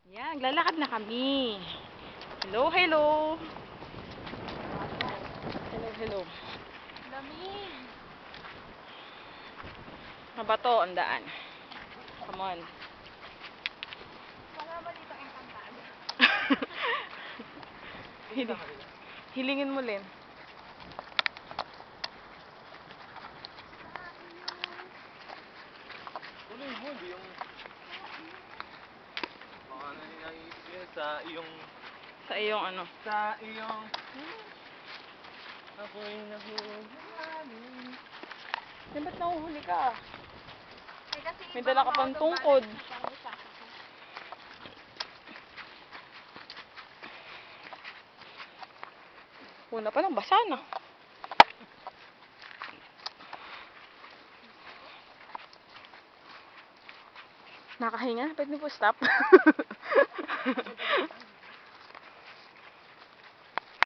Yan, lalakad na kami. Hello, hello. Hello, hello. Lamig. Mabato ang daan. Come on. Wala ba dito ang kantado? Hilingin mo, Len. Tuloy mo, hindi yung... Baka naiisip yun sa iyong... Sa iyong ano. Sa iyong... Ako'y nahuhuli. Eh, ba't nahuhuli ka? Eh, kasi May baka dala ka pang maautobalan tungkod. na parang may sasakyan. Una pa lang, basa na. Nakahinga? Pwede po stop?